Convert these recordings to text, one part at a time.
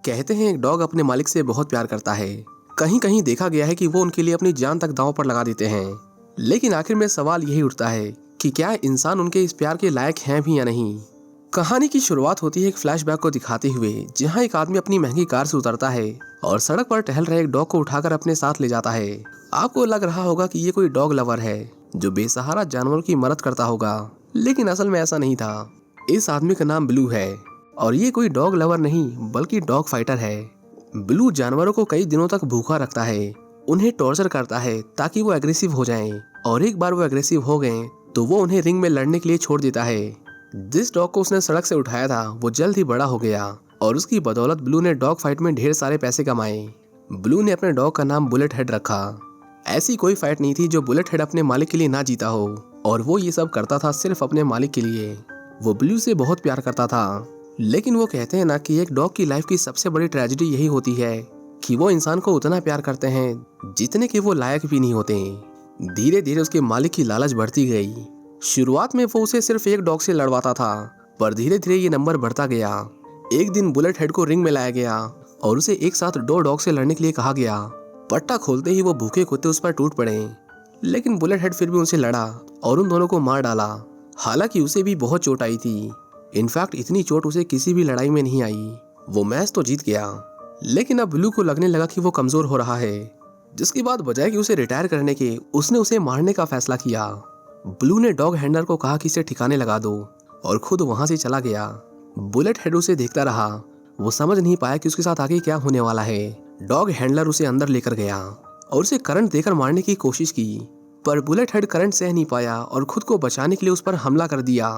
कहते हैं एक डॉग अपने मालिक से बहुत प्यार करता है। कहीं कहीं देखा गया है कि वो उनके लिए अपनी जान तक दांव पर लगा देते हैं। लेकिन आखिर में सवाल यही उठता है कि क्या इंसान उनके इस प्यार के लायक हैं भी या नहीं। कहानी की शुरुआत होती है एक फ्लैशबैक को दिखाते हुए, जहां एक आदमी अपनी महंगी कार से उतरता है और सड़क पर टहल रहे एक डॉग को उठाकर अपने साथ ले जाता है। आपको लग रहा होगा कि ये कोई डॉग लवर है जो बेसहारा जानवरों की मदद करता होगा, लेकिन असल में ऐसा नहीं था। इस आदमी का नाम ब्लू है और ये कोई डॉग लवर नहीं बल्कि डॉग फाइटर है। ब्लू जानवरों को कई दिनों तक भूखा रखता है, उन्हें टॉर्चर करता है ताकि वो एग्रेसिव हो जाएं, और एक बार वो एग्रेसिव हो गए तो वो उन्हें रिंग में लड़ने के लिए छोड़ देता है। जिस डॉग को उसने सड़क से उठाया था वो जल्द ही बड़ा हो गया और उसकी बदौलत ब्लू ने डॉग फाइट में ढेर सारे पैसे कमाए। ब्लू ने अपने डॉग का नाम बुलेट हेड रखा। ऐसी कोई फाइट नहीं थी जो बुलेट हेड अपने मालिक के लिए ना जीता हो, और वो ये सब करता था सिर्फ अपने मालिक के लिए। वो ब्लू से बहुत प्यार करता था, लेकिन वो कहते हैं ना कि एक डॉग की लाइफ की सबसे बड़ी ट्रेजेडी यही होती है कि वो इंसान को उतना प्यार करते हैं जितने कि वो लायक भी नहीं होते। धीरे धीरे उसके मालिक की लालच बढ़ती गई। शुरुआत में वो उसे सिर्फ एक डॉग से लड़वाता था, पर धीरे धीरे ये नंबर बढ़ता गया। एक दिन बुलेट हेड को रिंग में लाया गया और उसे एक साथ 2 डॉग से लड़ने के लिए कहा गया। पट्टा खोलते ही वो भूखे कुत्ते उस पर टूट पड़े, लेकिन बुलेट हेड फिर भी उनसे लड़ा और उन दोनों को मार डाला। हालांकि उसे भी बहुत चोट आई थी। इनफैक्ट इतनी चोट उसे किसी भी लड़ाई में नहीं आई। वो मैच तो जीत गया, लेकिन अब ब्लू को लगने लगा कि वो कमजोर हो रहा है, जिसके बाद बजाय कि उसे रिटायर करने के उसने उसे मारने का फैसला किया। ब्लू ने डॉग हैंडलर को कहा कि इसे ठिकाने लगा दो और खुद वहां से चला गया। बुलेट हेड उसे देखता रहा। वो समझ नहीं पाया कि उसके साथ आगे क्या होने वाला है। डॉग हैंडलर उसे अंदर लेकर गया और उसे करंट देकर मारने की कोशिश की, पर बुलेट हेड करंट सह नहीं पाया और खुद को बचाने के लिए उस पर हमला कर दिया।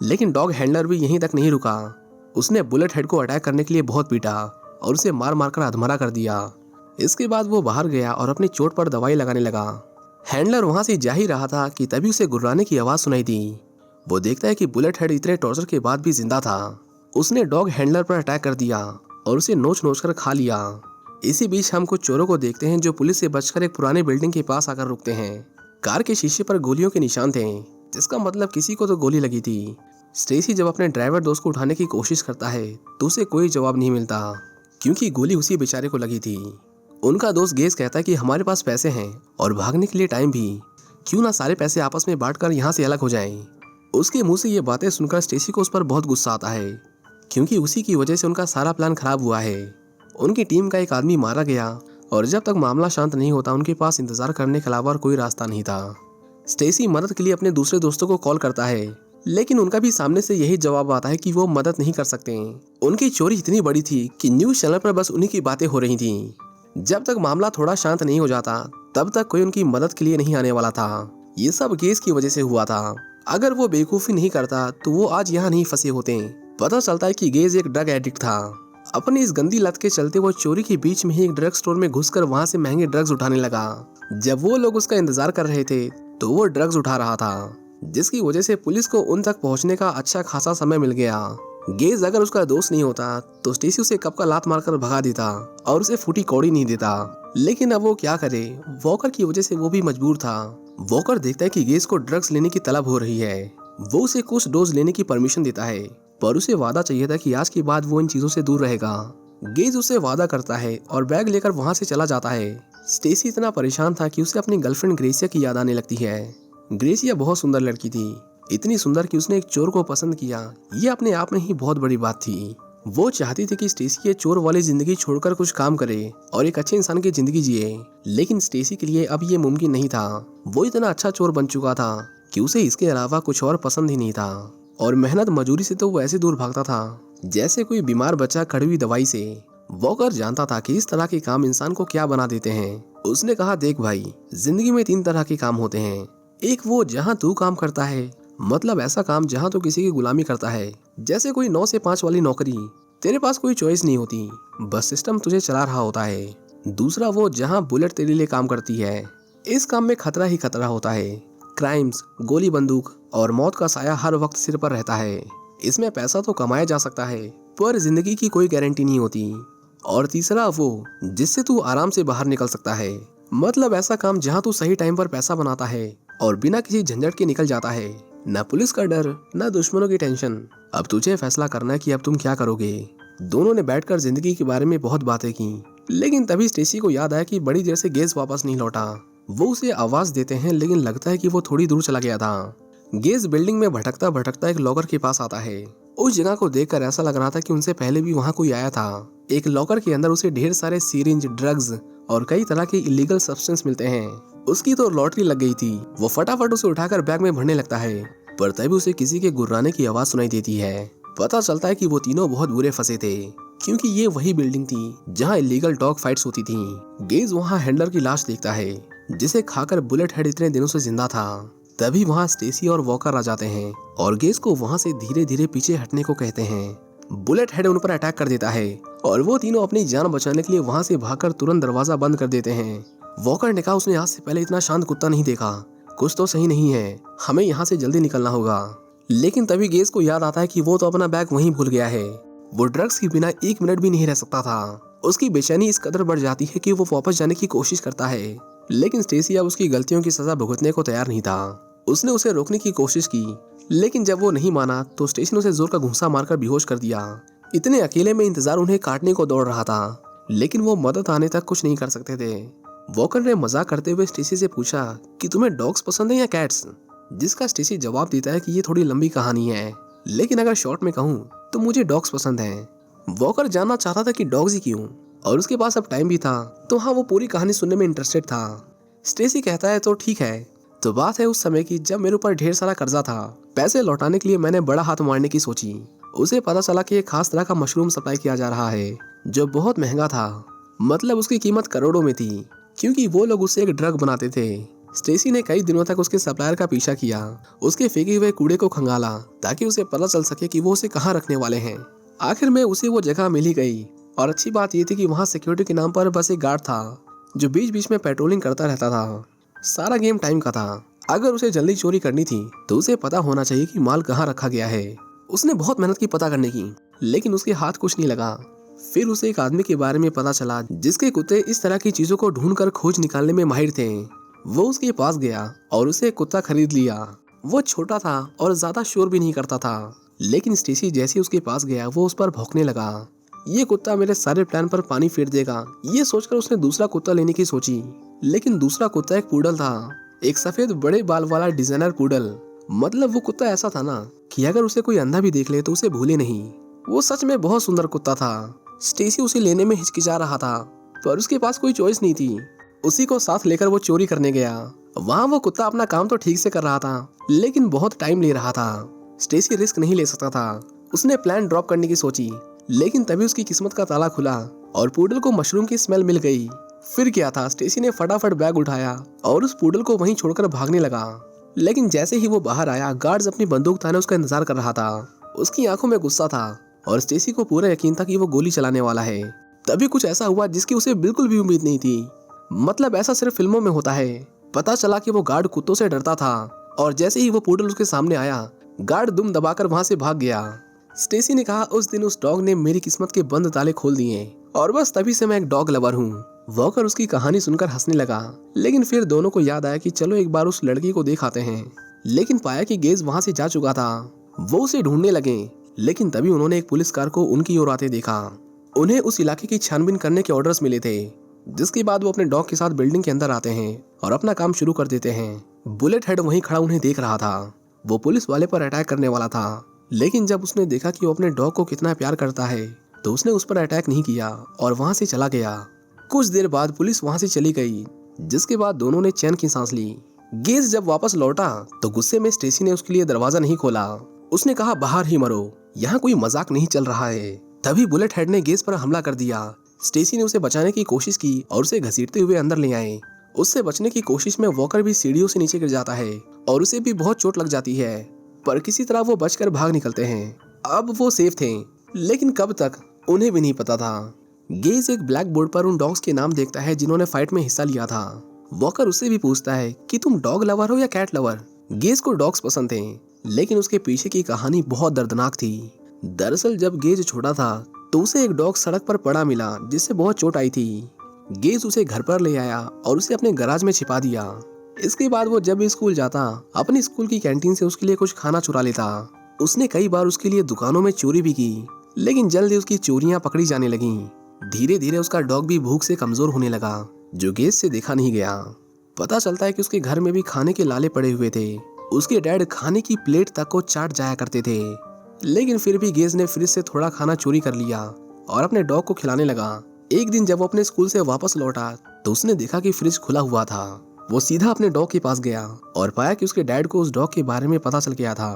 लेकिन डॉग हैंडलर भी यहीं तक नहीं रुका। उसने बुलेट हेड को अटैक करने के लिए बहुत पीटा और उसे मार मार कर अधमरा कर दिया। इसके बाद वो बाहर गया और अपनी चोट पर दवाई लगाने लगा। हैंडलर वहां से जा ही रहा था कि तभी उसे गुर्राने की आवाज सुनाई दी। वो देखता है कि बुलेट हेड इतने टॉर्चर के बाद भी जिंदा था। उसने डॉग हैंडलर पर अटैक कर दिया और उसे नोच नोच कर खा लिया। इसी बीच हम कुछ चोरों को देखते हैं जो पुलिस से बचकर एक पुरानी बिल्डिंग के पास आकर रुकते हैं। कार के शीशे पर गोलियों के निशान थे, जिसका मतलब किसी को तो गोली लगी थी। स्टेसी जब अपने ड्राइवर दोस्त को उठाने की कोशिश करता है तो उसे कोई जवाब नहीं मिलता, क्योंकि गोली उसी बेचारे को लगी थी। उनका दोस्त गेज कहता है कि हमारे पास पैसे हैं और भागने के लिए टाइम भी, क्यों ना सारे पैसे आपस में बांटकर यहाँ से अलग हो जाएं। उसके मुंह से ये बातें सुनकर स्टेसी को उस पर बहुत गुस्सा आता है, क्योंकि उसी की वजह से उनका सारा प्लान खराब हुआ है। उनकी टीम का एक आदमी मारा गया और जब तक मामला शांत नहीं होता उनके पास इंतजार करने के अलावा और कोई रास्ता नहीं था। स्टेसी मदद के लिए अपने दूसरे दोस्तों को कॉल करता है, लेकिन उनका भी सामने से यही जवाब आता है कि वो मदद नहीं कर सकते। उनकी चोरी इतनी बड़ी थी कि न्यूज चैनल पर बस उन्हीं की बातें हो रही थीं। जब तक मामला थोड़ा शांत नहीं हो जाता तब तक कोई उनकी मदद के लिए नहीं आने वाला था। ये सब गेज की वजह से हुआ था। अगर वो बेवकूफी नहीं करता तो वो आज यहाँ नहीं फंसे होते। पता चलता है कि गेज एक ड्रग एडिक्ट था। अपनी इस गंदी लत के चलते वो चोरी के बीच में ही एक ड्रग स्टोर में घुसकर वहां से महंगे ड्रग्स उठाने लगा। जब वो लोग उसका इंतजार कर रहे थे तो वो ड्रग्स उठा रहा था, जिसकी वजह से पुलिस को उन तक पहुंचने का अच्छा खासा समय मिल गया। गेज अगर उसका दोस्त नहीं होता तो स्टेसी उसे कब का लात मारकर भगा देता और उसे फूटी कौड़ी नहीं देता। लेकिन अब वो क्या करे, वॉकर की वजह से वो भी मजबूर था। वॉकर देखता है कि गेज को ड्रग्स लेने की तलब हो रही है। वो उसे कुछ डोज लेने की परमिशन देता है, पर उसे वादा चाहिए था कि आज के बाद वो इन चीजों से दूर रहेगा। गेज उसे वादा करता है और बैग लेकर वहां से चला जाता है। स्टेसी इतना परेशान था कि उसे अपनी गर्लफ्रेंड ग्रेसिया की याद आने लगती है। ग्रेसिया बहुत सुंदर लड़की थी, इतनी सुंदर कि उसने एक चोर को पसंद किया। ये अपने आप में ही बहुत बड़ी बात थी। वो चाहती थी कि स्टेसी ये चोर वाली जिंदगी छोड़कर कुछ काम करे और एक अच्छे इंसान की जिंदगी जिए, लेकिन स्टेसी के लिए अब ये मुमकिन नहीं था। वो इतना अच्छा चोर बन चुका था कि उसे इसके अलावा कुछ और पसंद ही नहीं था, और मेहनत मजूरी से तो वो ऐसे दूर भागता था जैसे कोई बीमार बच्चा कड़वी दवाई से। वॉकर जानता था कि इस तरह के काम इंसान को क्या बना देते हैं। उसने कहा, देख भाई, जिंदगी में 3 तरह के काम होते हैं। एक वो जहाँ तू काम करता है, मतलब ऐसा काम जहाँ तू किसी की गुलामी करता है, जैसे कोई 9 से 5 वाली नौकरी। तेरे पास कोई चॉइस नहीं होती, बस सिस्टम तुझे चला रहा होता है। दूसरा वो जहाँ बुलेट तेरे लिए काम करती है। इस काम में खतरा ही खतरा होता है। क्राइम्स, गोली बंदूक और मौत का साया हर वक्त सिर पर रहता है। इसमें पैसा तो कमाया जा सकता है, पर जिंदगी की कोई गारंटी नहीं होती। और तीसरा वो जिससे तू आराम से बाहर निकल सकता है, मतलब ऐसा काम जहाँ तू सही टाइम पर पैसा बनाता है और बिना किसी झंझट के निकल जाता है। न पुलिस का डर, न दुश्मनों की टेंशन। अब तुझे फैसला करना है कि अब तुम क्या करोगे। दोनों ने बैठकर जिंदगी के बारे में बहुत बातें की। लेकिन तभी स्टेसी को याद आया कि बड़ी देर से गेज वापस नहीं लौटा। वो उसे आवाज देते हैं लेकिन लगता है कि वो थोड़ी दूर चला गया था। गेज बिल्डिंग में भटकता भटकता एक लॉकर के पास आता है। उस जगह को देखकर ऐसा लग रहा था कि उनसे पहले भी वहाँ कोई आया था। एक लॉकर के अंदर उसे ढेर सारे सीरिंज, ड्रग्स और कई तरह के इलीगल सब्सटेंस मिलते हैं। उसकी तो लॉटरी लग गई थी। वो फटाफट उसे उठाकर बैग में भरने लगता है, पर तभी उसे किसी के गुर्राने की आवाज सुनाई देती है। पता चलता है कि वो तीनों बहुत बुरे फंसे थे, क्योंकि ये वही बिल्डिंग थी जहाँ इलीगल डॉग फाइट्स होती थी। गेज वहाँ हैंडलर की लाश देखता है, जिसे खाकर बुलेट हेड इतने दिनों से जिंदा था। तभी वहाँ स्टेसी और वॉकर आ जाते हैं और गेज को वहाँ से धीरे धीरे पीछे हटने को कहते हैं। बुलेट हेड उन पर अटैक कर देता है और वो तीनों अपनी जान बचाने के लिए वहाँ से भागकर तुरंत दरवाजा बंद कर देते हैं। वॉकर ने कहा उसने आज से पहले इतना शांत कुत्ता नहीं देखा, कुछ तो सही नहीं है, हमें यहाँ से जल्दी निकलना होगा। लेकिन तभी गेज को याद आता है कि वो तो अपना बैग वहीं भूल गया है। वो ड्रग्स के बिना 1 मिनट भी नहीं रह सकता था। उसकी बेचैनी इस कदर बढ़ जाती है कि वो वापस जाने की कोशिश करता है, लेकिन स्टेसी अब उसकी गलतियों की सजा भुगतने को तैयार नहीं था। उसने उसे रोकने की कोशिश की, लेकिन जब वो नहीं माना तो स्टेसी ने उसे जोर का घूंसा मारकर बेहोश कर दिया। इतने अकेले में इंतजार उन्हें काटने को दौड़ रहा था, लेकिन वो मदद आने तक कुछ नहीं कर सकते थे। वॉकर ने मजाक करते हुए स्टेसी से पूछा कि तुम्हें डॉग्स पसंद है या कैट्स, जिसका स्टेसी जवाब देता है कि ये थोड़ी लंबी कहानी है, लेकिन अगर शॉर्ट में कहूँ तो मुझे डॉग्स पसंद हैं। वॉकर जानना चाहता था कि डॉग्स ही क्यों, और उसके पास अब टाइम भी था, तो हाँ वो पूरी कहानी सुनने में इंटरेस्टेड था। स्टेसी कहता है तो ठीक है, तो बात है उस समय की जब मेरे ऊपर ढेर सारा कर्जा था। पैसे लौटाने के लिए मैंने बड़ा हाथ मारने की सोची। उसे पता चला कि एक खास तरह का मशरूम सप्लाई किया जा रहा है जो बहुत महंगा था, मतलब उसकी कीमत करोड़ों में थी, क्योंकि वो लोग उससे एक ड्रग बनाते थे। स्टेसी ने कई दिनों तक उसके सप्लायर का पीछा किया, उसके फेंके हुए कूड़े को खंगाला ताकि उसे पता चल सके कि वो उसे कहाँ रखने वाले हैं। आखिर में उसे वो जगह मिल ही गई, और अच्छी बात ये थी कि वहाँ सिक्योरिटी के नाम पर बस एक गार्ड था जो बीच बीच में पेट्रोलिंग करता रहता था। सारा गेम टाइम का था। अगर उसे जल्दी चोरी करनी थी तो उसे पता होना चाहिए कि माल कहाँ रखा गया है। उसने बहुत मेहनत की पता करने की, लेकिन उसके हाथ कुछ नहीं लगा। फिर उसे एक आदमी के बारे में पता चला जिसके कुत्ते इस तरह की चीजों को ढूंढकर खोज निकालने में माहिर थे। वो उसके पास गया और उसे एक कुत्ता खरीद लिया। वो छोटा था और ज्यादा शोर भी नहीं करता था, लेकिन स्टेसी जैसे उसके पास गया वो उस पर भौंकने लगा। ये कुत्ता मेरे सारे प्लान पर पानी फेर देगा, ये सोचकर उसने दूसरा कुत्ता लेने की सोची। लेकिन दूसरा कुत्ता एक पूडल था, एक सफेद बड़े बाल वाला डिजाइनर पूडल। मतलब वो कुत्ता ऐसा था ना कि अगर उसे कोई अंधा भी देख ले तो उसे भूले नहीं। वो सच में बहुत सुंदर कुत्ता था। स्टेसी उसे लेने में हिचकिचा रहा था, पर उसके पास कोई चॉइस नहीं थी। उसी को साथ लेकर वो चोरी करने गया। वहाँ वो कुत्ता अपना काम तो ठीक से कर रहा था, लेकिन बहुत टाइम ले रहा था। स्टेसी रिस्क नहीं ले सकता था। उसने प्लान ड्रॉप करने की सोची, लेकिन तभी उसकी किस्मत का ताला खुला और पूडल को मशरूम की स्मेल मिल गई। फिर क्या था, स्टेसी ने फटाफट बैग उठाया और उस पूडल को वहीं छोड़कर भागने लगा। लेकिन जैसे ही वो बाहर आया, गार्ड्स अपनी बंदूक ताने उसका इंतजार कर रहा था। उसकी आंखों में गुस्सा था और स्टेसी को पूरा यकीन था कि वो गोली चलाने वाला है। तभी कुछ ऐसा हुआ जिसकी उसे बिल्कुल भी उम्मीद नहीं थी। मतलब ऐसा सिर्फ फिल्मों में होता है। पता चला कि वो गार्ड कुत्तों से डरता था, और जैसे ही वो पूडल उसके सामने आया, गार्ड दुम दबाकर वहां से भाग गया। स्टेसी ने कहा उस दिन उस डॉग ने मेरी किस्मत के बंद ताले खोल दिए, और बस तभी से मैं एक डॉग लवर हूँ। वॉकर उसकी कहानी सुनकर हंसने लगा, लेकिन फिर दोनों को याद आया कि चलो एक बार उस लड़की को देख आते हैं। लेकिन पाया कि गेज वहां से जा चुका था। वो उसे ढूंढने लगे, लेकिन तभी उन्होंने एक पुलिस कार को उनकी ओर आते देखा। उन्हें उस इलाके की छानबीन करने के ऑर्डर्स मिले थे, जिसके बाद वो अपने डॉग के साथ बिल्डिंग के अंदर आते हैं और अपना काम शुरू कर देते हैं। बुलेट हेड वहीं खड़ा उन्हें देख रहा था। वो पुलिस वाले पर अटैक करने वाला था, लेकिन जब उसने देखा कि वो अपने डॉग को कितना प्यार करता है तो उसने उस पर अटैक नहीं किया और वहां से चला गया। कुछ देर बाद पुलिस वहां से चली गई, जिसके बाद दोनों ने चैन की सांस ली। गेज जब वापस लौटा तो गुस्से में स्टेसी ने उसके लिए दरवाजा नहीं खोला। उसने कहा बाहर ही मरो, यहाँ कोई मजाक नहीं चल रहा है। तभी बुलेट हेड ने गेज पर हमला कर दिया। स्टेसी ने उसे बचाने की कोशिश की और उसे घसीटते हुए अंदर ले आए। उससे बचने की कोशिश में वॉकर भी सीढ़ियों से नीचे गिर जाता है और उसे भी बहुत चोट लग जाती है, पर किसी तरह वो बचकर भाग निकलते हैं। अब वो सेफ थे, लेकिन कब तक उन्हें भी नहीं पता था। गेज एक ब्लैक बोर्ड पर उन डॉग्स के नाम देखता है जिन्होंने फाइट में हिस्सा लिया था। वॉकर उससे भी पूछता है कि तुम डॉग लवर हो या कैट लवर। गेज को डॉग्स पसंद थे, लेकिन उसके पीछे की कहानी बहुत दर्दनाक थी। दरअसल जब गेज छोटा था तो उसे एक डॉग सड़क पर पड़ा मिला जिससे बहुत चोट आई थी। गेज उसे घर पर ले आया और उसे अपने गैराज में छिपा दिया। इसके बाद वो जब भी स्कूल जाता, अपनी स्कूल की कैंटीन से उसके लिए कुछ खाना चुरा लेता। उसने कई बार उसके लिए दुकानों में चोरी भी की, लेकिन जल्द ही उसकी चोरियां पकड़ी जाने लगीं। धीरे धीरे उसका डॉग भी भूख से कमजोर होने लगा, जो गेज से देखा नहीं गया। पता चलता है कि उसके घर में भी खाने के लाले पड़े हुए थे। उसके डैड खाने की प्लेट तक को चाट जाया करते थे, लेकिन फिर भी गेज ने फ्रिज से थोड़ा खाना चोरी कर लिया और अपने डॉग को खिलाने लगा। एक दिन जब वो अपने स्कूल से वापस लौटा तो उसने देखा कि फ्रिज खुला हुआ था। वो सीधा अपने डॉग के पास गया और पाया कि उसके डैड को उस डॉग के बारे में पता चल गया था।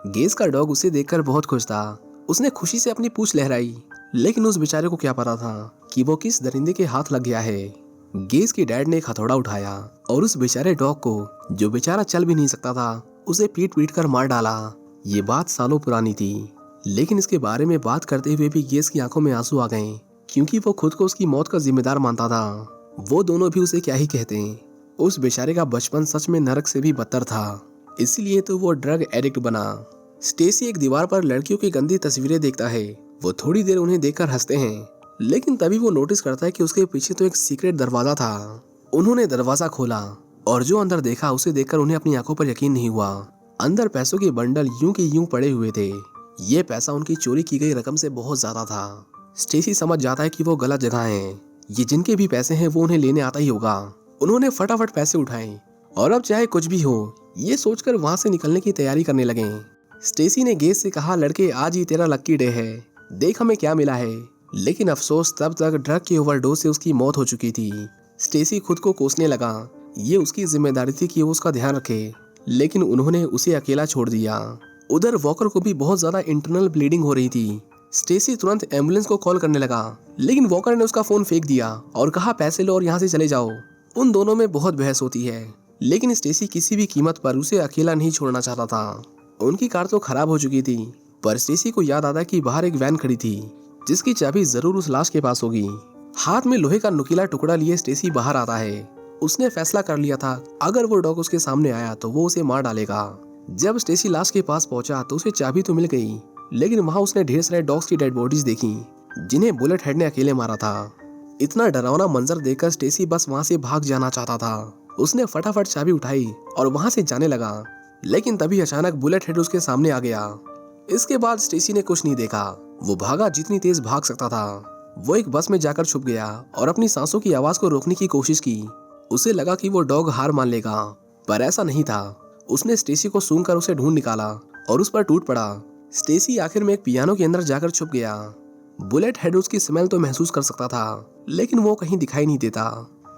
गेज का डॉग उसे देखकर बहुत खुश था। उसने खुशी से अपनी पूंछ लहराई, लेकिन उस बेचारे को क्या पता था कि वो किस दरिंदे के हाथ लग गया है। गेज के डैड ने एक हथौड़ा उठाया और उस बेचारे डॉग को, जो बेचारा चल भी नहीं सकता था, उसे पीट पीट कर मार डाला। ये बात सालों पुरानी थी, लेकिन इसके बारे में बात करते हुए भी गेज की आंखों में आंसू आ गए, क्योंकि वो खुद को उसकी मौत का जिम्मेदार मानता था। वो दोनों भी उसे क्या ही कहते। उस बेचारे का बचपन सच में नरक से भी बदतर था, इसलिए तो वो ड्रग एडिक्ट बना। स्टेसी एक दीवार पर लड़कियों की गंदी तस्वीरें देखता है। वो थोड़ी देर उन्हें देखकर हंसते हैं, लेकिन तभी वो नोटिस करता है कि उसके पीछे तो एक सीक्रेट दरवाजा था। उन्होंने दरवाजा खोला और जो अंदर देखा उसे देखकर उन्हें अपनी आंखों पर यकीन नहीं हुआ। अंदर पैसों के बंडल यूं के यूं पड़े हुए थे। ये पैसा उनकी चोरी की गई रकम से बहुत ज्यादा था। स्टेसी समझ जाता है कि वो गलत जगह है। ये जिनके भी पैसे हैं वो उन्हें लेने आता ही होगा। उन्होंने फटाफट पैसे उठाए और अब चाहे कुछ भी हो, ये सोचकर वहां से निकलने की तैयारी करने लगे। स्टेसी ने गेज से कहा, लड़के आज ही तेरा लक्की डे है, देख हमें क्या मिला है। लेकिन अफसोस तब तक ड्रग की ओवरडोज से उसकी मौत हो चुकी थी। स्टेसी खुद को कोसने लगा। ये उसकी जिम्मेदारी थी कि वो उसका ध्यान रखे, लेकिन उन्होंने उसे अकेला छोड़ दिया। उधर वॉकर को भी बहुत ज्यादा इंटरनल ब्लीडिंग हो रही थी। स्टेसी तुरंत एम्बुलेंस को कॉल करने लगा, लेकिन वॉकर ने उसका फोन फेंक दिया और कहा पैसे लो और यहाँ से चले जाओ। उन दोनों में बहुत बहस होती है, लेकिन स्टेसी किसी भी कीमत पर उसे अकेला नहीं छोड़ना चाहता था। उनकी कार तो खराब हो चुकी थी, पर स्टेसी को याद आता कि बाहर एक वैन खड़ी थी जिसकी चाबी जरूर उस लाश के पास होगी। हाथ में लोहे का नुकीला टुकड़ा लिए स्टेसी बाहर आता है। उसने फैसला कर लिया था अगर वो डॉग उसके सामने आया तो वो उसे मार डालेगा। जब स्टेसी लाश के पास पहुंचा तो उसे चाबी तो मिल गई, लेकिन वहां उसने ढेर सारे डॉग्स की डेड बॉडीज देखी जिन्हें बुलेट हेड ने अकेले मारा था। इतना डरावना मंजर देखकर स्टेसी बस वहां से भाग जाना चाहता था। उसने फटाफट चाबी उठाई और वहां से जाने लगा, लेकिन तभी अचानक बुलेट हेड उसके सामने आ गया। इसके बाद स्टेसी ने कुछ नहीं देखा। वो भागा जितनी तेज भाग सकता था। वो एक बस में जाकर छुप गया और अपनी सांसों की आवाज को रोकने की कोशिश की। उसे लगा कि वो डॉग हार मान लेगा, पर ऐसा नहीं था। उसने स्टेसी को सूंघकर उसे ढूंढ निकाला और उस पर टूट पड़ा। स्टेसी आखिर में एक पियानो के अंदर जाकर छुप गया। बुलेट हेड उसकी स्मेल तो महसूस कर सकता था, लेकिन वो कहीं दिखाई नहीं देता।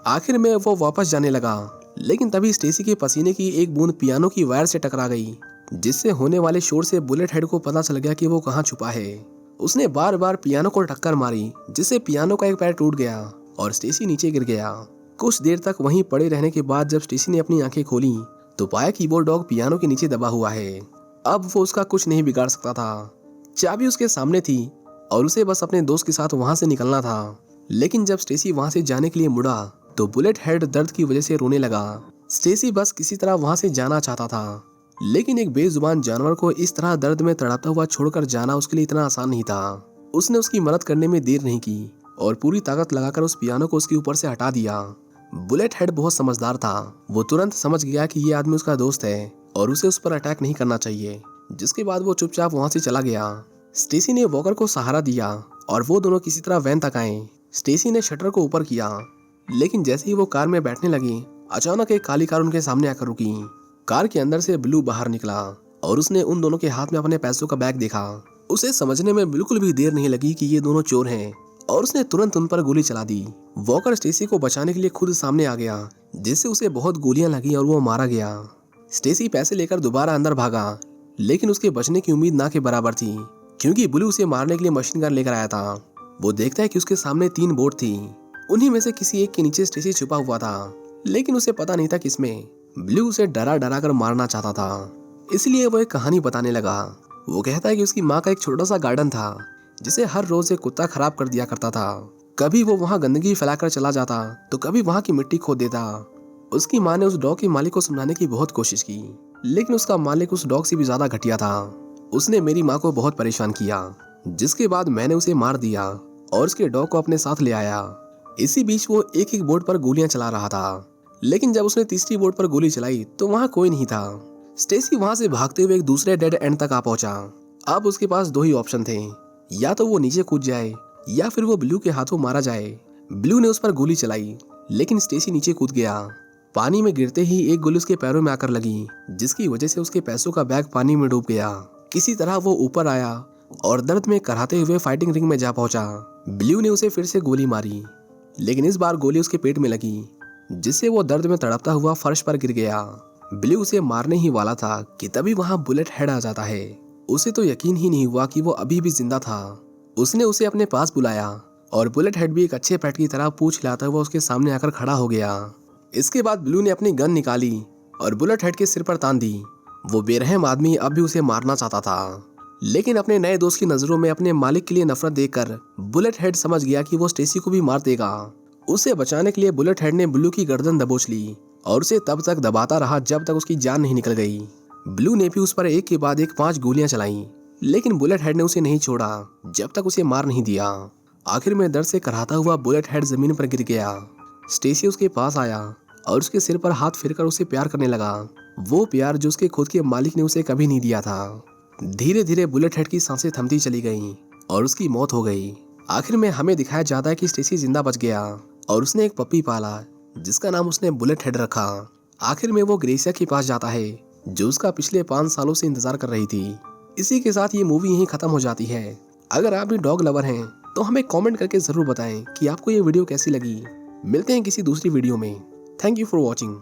आखिर में वो वापस जाने लगा, लेकिन तभी स्टेसी के पसीने की एक बूंद पियानो की वायर से टकरा गई, जिससे होने वाले शोर से बुलेट हेड को पता चल गया कि वो कहाँ छुपा है। उसने बार बार पियानो को टक्कर मारी, जिससे पियानो का एक पैर टूट गया और स्टेसी नीचे गिर गया। कुछ देर तक वहीं पड़े रहने के बाद जब स्टेसी ने अपनी आंखें खोली तो पाया कि वो डॉग पियानो के नीचे दबा हुआ है। अब वो उसका कुछ नहीं बिगाड़ सकता था। चाबी उसके सामने थी और उसे बस अपने दोस्त के साथ वहां से निकलना था। लेकिन जब स्टेसी वहां से जाने के लिए मुड़ा तो बुलेट हेड दर्द की वजह से रोने लगा। स्टेसी बस किसी तरह वहां से जाना चाहता था, लेकिन एक बेजुबान जानवर को इस तरह दर्द में तड़पता हुआ छोड़कर जाना उसके लिए इतना आसान नहीं था। उसने उसकी मदद करने में देर नहीं की और पूरी ताकत लगाकर उस पियानो को उसके ऊपर से हटा दिया। बुलेट हेड बहुत समझदार था। वो तुरंत समझ गया कि ये आदमी उसका दोस्त है और उसे उस पर अटैक नहीं करना चाहिए, जिसके बाद वो चुपचाप वहां से चला गया। स्टेसी ने वॉकर को सहारा दिया और वो दोनों किसी तरह वैन तक आए। स्टेसी ने शटर को ऊपर किया, लेकिन जैसे ही वो कार में बैठने लगी अचानक एक काली कार उनके सामने आकर रुकी। कार के अंदर से ब्लू बाहर निकला और उसने उन दोनों के हाथ में अपने पैसों का बैग देखा। उसे समझने में बिल्कुल भी देर नहीं लगी कि ये दोनों चोर हैं और उसने तुरंत उन पर गोली चला दी। वॉकर स्टेसी को बचाने के लिए खुद सामने आ गया, जिससे उसे बहुत गोलियां लगी और वो मारा गया। स्टेसी पैसे लेकर दोबारा अंदर भागा, लेकिन उसके बचने की उम्मीद ना के बराबर थी, क्योंकि ब्लू उसे मारने के लिए मशीन गन लेकर आया था। वो देखता है कि उसके सामने 3 बोट थी। उन्हीं में से किसी एक के नीचे स्टेसी छुपा हुआ था, लेकिन उसे पता नहीं था किसमें। ब्लू उसे डरा डरा कर मारना चाहता था, इसलिए वो एक कहानी बताने लगा। वो कहता है कि उसकी माँ का एक छोटा सा गार्डन था जिसे हर रोज एक कुत्ता खराब कर दिया करता था। कभी वो वहाँ गंदगी फैलाकर चला जाता तो कभी वहाँ की मिट्टी खोद देता। उसकी माँ ने उस डॉग के मालिक को समझाने की बहुत कोशिश की, लेकिन उसका मालिक उस डॉग से भी ज्यादा घटिया था। उसने मेरी माँ को बहुत परेशान किया, जिसके बाद मैंने उसे मार दिया और उसके डॉग को अपने साथ ले आया। इसी बीच वो एक एक बोर्ड पर गोलियां चला रहा था, लेकिन जब उसने तीसरी बोर्ड पर गोली चलाई तो वहाँ कोई नहीं था। स्टेसी वहाँ से भागते हुए एक दूसरे डेड एंड तक आ पहुंचा। अब उसके पास 2 ही ऑप्शन थे, या तो वो नीचे कूद जाए या फिर वो ब्लू के हाथों मारा जाए। ब्लू ने उस पर गोली चलाई, लेकिन स्टेसी नीचे कूद गया। पानी में गिरते ही एक गोली उसके पैरों में आकर लगी, जिसकी वजह से उसके पैसों का बैग पानी में डूब गया। किसी तरह वो ऊपर आया और दर्द में कराहते हुए फाइटिंग रिंग में जा पहुंचा। ब्लू ने उसे फिर से गोली मारी, लेकिन इस बार गोली उसके पेट में लगी, जिससे वो दर्द में तड़पता हुआ फर्श पर गिर गया। ब्लू उसे मारने ही वाला था कि तभी वहां बुलेट हेड आ जाता है। उसे तो यकीन ही नहीं हुआ कि वो अभी भी जिंदा था। उसने उसे अपने पास बुलाया और बुलेट हेड भी एक अच्छे पेट की तरह पूंछ हिलाता हुआ उसके सामने आकर खड़ा हो गया। इसके बाद ब्लू ने अपनी गन निकाली और बुलेट हेड के सिर पर तान दी। वो बेरहम आदमी अब भी उसे मारना चाहता था, लेकिन अपने नए दोस्त की नजरों में अपने मालिक के लिए नफरत देखकर बुलेट हेड समझ गया कि वो स्टेसी को भी मार देगा। उसे बचाने के लिए बुलेट हेड ने ब्लू की गर्दन दबोच ली और उसे तब तक दबाता रहा जब तक उसकी जान नहीं निकल गई। ब्लू ने भी उस पर एक के बाद एक 5 गोलियां चलाई, लेकिन बुलेट हेड ने उसे नहीं छोड़ा जब तक उसे मार नहीं दिया। आखिर में दर्द से कराहता हुआ बुलेट हेड जमीन पर गिर गया। स्टेसी उसके पास आया और उसके सिर पर हाथ फेरकर उसे प्यार करने लगा, वो प्यार जो उसके खुद के मालिक ने उसे कभी नहीं दिया था। धीरे धीरे बुलेट हेड की सांसें थमती चली गईं और उसकी मौत हो गई। आखिर में हमें दिखाया जाता है कि स्टेसी जिंदा बच गया और उसने एक पप्पी पाला, जिसका नाम उसने बुलेट हेड रखा। आखिर में वो ग्रेसिया के पास जाता है, जो उसका पिछले 5 सालों से इंतजार कर रही थी। इसी के साथ ये मूवी यहीं खत्म हो जाती है। अगर आप भी डॉग लवर हैं तो हमें कमेंट करके जरूर बताएं कि आपको ये वीडियो कैसी लगी। मिलते हैं किसी दूसरी वीडियो में। Thank you for watching.